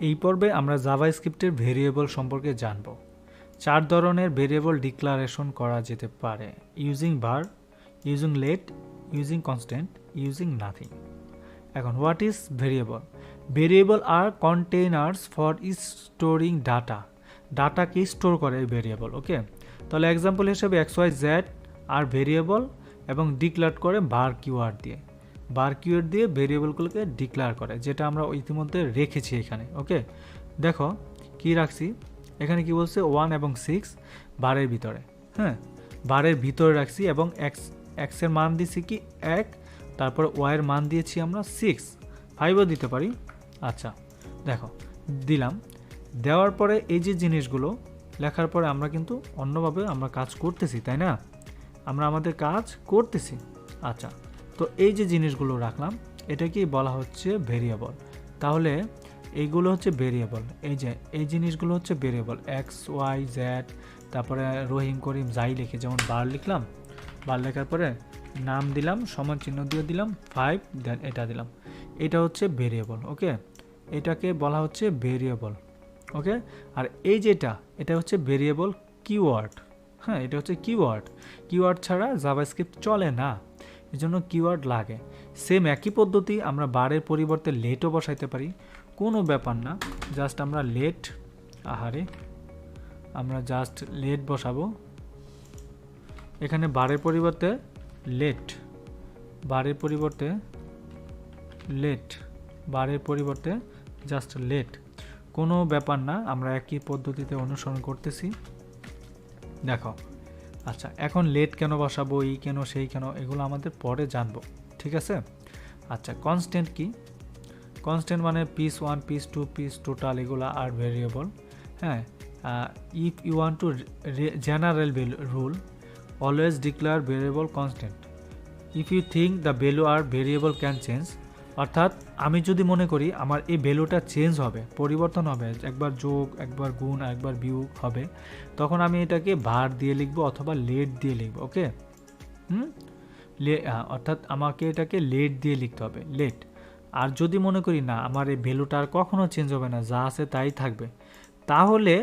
এই পর্বে আমরা জাভাস্ক্রিপ্টের ভেরিয়েবল সম্পর্কে জানব। 4 ধরনের ভেরিয়েবল ডিক্লারেশন করা যেতে পারে: using var, using let, using constant, using nothing. এখন what is variable? Variable are containers for storing data. ডাটাকে স্টোর করে এই ভেরিয়েবল। ওকে, তাহলে এক্সাম্পল হিসেবে XYZ আর ভেরিয়েবল এবং ডিক্লেয়ার করে var কিওয়ার্ড দিয়ে। var কিওয়ার্ড দিয়ে ভেরিয়েবলগুলোকে ডিক্লেয়ার করে, যেটা আমরা ইতিমধ্যে রেখেছি এখানে। ওকে, দেখো কি রাখছি এখানে, কি বলছে 1 এবং 6 বারের ভিতরে। হ্যাঁ, বারের ভিতরে রাখছি এবং x এর মান দিছি কি 1, তারপর y এর মান দিয়েছি আমরা 6, 5ও দিতে পারি। আচ্ছা, দেখো দিলাম। দেওয়ার পরে এই যে জিনিসগুলো লেখার পরে আমরা কিন্তু অন্যভাবে আমরা কাজ করতেছি, তাই না? আমরা আমাদের কাজ করতেছি। আচ্ছা, তো এই যে জিনিসগুলো রাখলাম, এটা কি বলা হচ্ছে ভেরিয়েবল। তাহলে এইগুলো হচ্ছে ভেরিয়েবল। এই যে এই জিনিসগুলো হচ্ছে ভেরিয়েবল, XYZ, তারপরে রহিম করিম যাই লিখে, যেমন বার লিখলাম, বার লেখার পরে নাম দিলাম, সমান চিহ্ন দিয়ে দিলাম 5, দেন এটা দিলাম, এটা হচ্ছে ভেরিয়েবল। ওকে, এটাকে বলা হচ্ছে ভেরিয়েবল। ওকে, আর এই যেটা, এটা হচ্ছে ভেরিয়েবল কিওয়ার্ড। হ্যাঁ, এটা হচ্ছে কিওয়ার্ড। কিওয়ার্ড ছাড়া জাভাস্ক্রিপ্ট চলে না, এই জন্য কিওয়ার্ড লাগে। সেম একই পদ্ধতি আমরা বারের পরিবর্তে লেটও বসাইতে পারি, কোনো ব্যাপার না। জাস্ট আমরা লেট, আমরা জাস্ট লেট বসাবো এখানে, বারের পরিবর্তে লেট, বারের পরিবর্তে লেট, বারের পরিবর্তে জাস্ট লেট, কোনো ব্যাপার না। আমরা একই পদ্ধতিতে অনুসরণ করতেছি, দেখো। আচ্ছা, এখন লেট কেন বসাবো, এই কেন সেই কেন, এগুলো আমাদের পরে জানবো, ঠিক আছে? আচ্ছা, কনস্ট্যান্ট কি? কনস্ট্যান্ট মানে পিস 1, পিস 2, পিস টোটাল, এগুলো আর ভেরিয়েবল। হ্যাঁ, if you want to general rule, always declare variable constant if you think the value আর ভেরিয়েবল ক্যান চেঞ্জ। অর্থাৎ আমি যদি মনে করি আমার এই ভ্যালুটা চেঞ্জ হবে, পরিবর্তন হবে, একবার যোগ, একবার গুণ, একবার বিয়োগ হবে, তখন আমি এটাকে var দিয়ে লিখবো অথবা লেট দিয়ে লিখবো। ওকে, অর্থাৎ আমাকে এটাকে লেট দিয়ে লিখতে হবে, লেট। আর যদি মনে করি না আমার এই ভ্যালুটা আর কখনো চেঞ্জ হবে না, যা আছে তাই থাকবে, তাহলে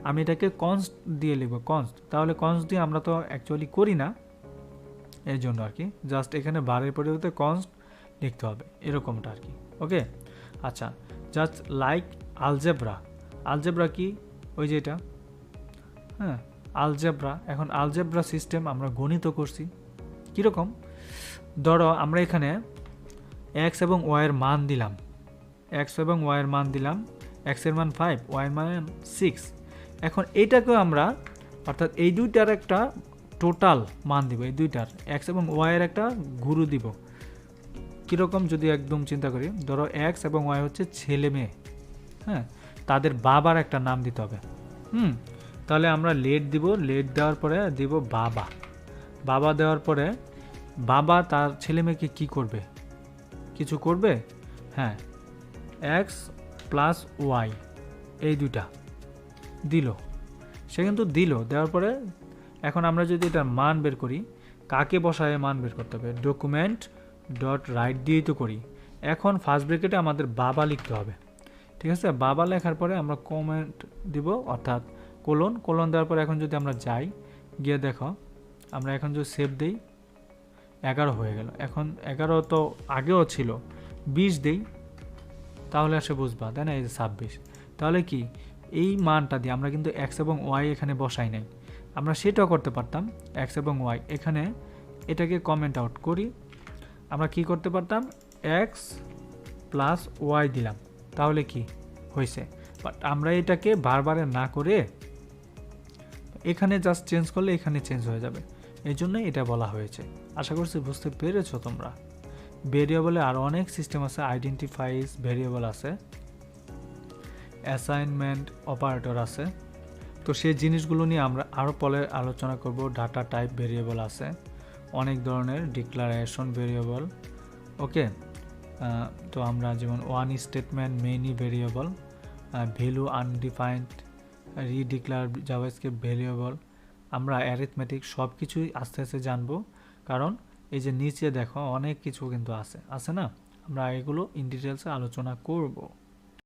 আমি এটাকে কনস্ট দিয়ে লিখবো, কনস্ট। তাহলে কনস্ট দিয়ে আমরা তো অ্যাকচুয়ালি করি না, এর জন্য আর কি জাস্ট এখানে বারের পরিবর্তে কনস্ট লিখতে হবে, এরকমটা আর কি। ওকে, আচ্ছা, জাস্ট লাইক আলজেব্রা। আলজেব্রা কি? ওই যে এটা, হ্যাঁ, আলজেব্রা। এখন আলজেব্রা সিস্টেম আমরা গণিত করছি কীরকম, ধরো আমরা এখানে x এবং y এর মান দিলাম, x এবং y এর মান দিলাম, x এর মান 5, y এর মান 6। এখন এইটাকেও আমরা, অর্থাৎ এই দুইটার একটা টোটাল মান দিব, এই দুইটার x এবং y এর একটা গুরু দিব। কীরকম যদি একদম চিন্তা করি, ধরো x এবং y হচ্ছে ছেলে মেয়ে, হ্যাঁ, তাদের বাবার একটা নাম দিতে হবে। তাহলে আমরা লেট দিব, লেট দেওয়ার পরে দিব বাবা, বাবা দেওয়ার পরে বাবা তার ছেলে মেয়েকে কী করবে, কিছু করবে? হ্যাঁ, x প্লাস y, এই দুইটা দিল, সে কিন্তু দিল। দেওয়ার পরে এখন আমরা যদি এটার মান বের করি, কাকে বসায় মান বের করতে হবে, ডকুমেন্ট ডট রাইট দিয়েই তো করি। এখন ফার্স্ট ব্র্যাকেটে আমাদের বাবা লিখতে হবে, ঠিক আছে? বাবা লেখার পরে আমরা কমেন্ট দিব, অর্থাৎ কোলন, কোলন দেওয়ার পরে এখন যদি আমরা যাই, গিয়ে দেখো আমরা এখন যদি সেভ দিই, 11 হয়ে গেল। এখন 11 তো আগেও ছিল, 20 দিই, তাহলে আসে বুঝবা, তাই না? এই যে 26। তাহলে কি এই মানটা দিয়ে আমরা কিন্তু x এবং y এখানে বসাই নাই, আমরা সেটাও করতে পারতাম, x এবং y এখানে এটাকে কমেন্ট আউট করি, আমরা কি করতে পারতাম, x প্লাস y দিলাম, তাহলে কি হয়েছে। বাট আমরা এটাকে বারবারে না করে এখানে জাস্ট চেঞ্জ করলে এখানে চেঞ্জ হয়ে যাবে, এই জন্যই এটা বলা হয়েছে। আশা করছি বুঝতে পেরেছো তোমরা। ভেরিয়েবলে আরও অনেক সিস্টেম আছে, আইডেন্টিফাইজ ভেরিয়েবল আছে, অ্যাসাইনমেন্ট অপারেটর আছে, তো সেই জিনিসগুলো নিয়ে আমরা আরও পরে আলোচনা করব। ডাটা টাইপ ভেরিয়েবল আছে, অনেক ধরনের ডিক্লারেশন ভেরিয়েবল। ওকে, তো আমরা যেমন one statement, many variable, value undefined, redeclare JavaScript variable, আমরা অ্যারিথমেটিক সব কিছুই আস্তে আস্তে জানবো, কারণ এই যে নিচে দেখো অনেক কিছু কিন্তু আছে না, আমরা এগুলো ইন ডিটেলসে আলোচনা করব।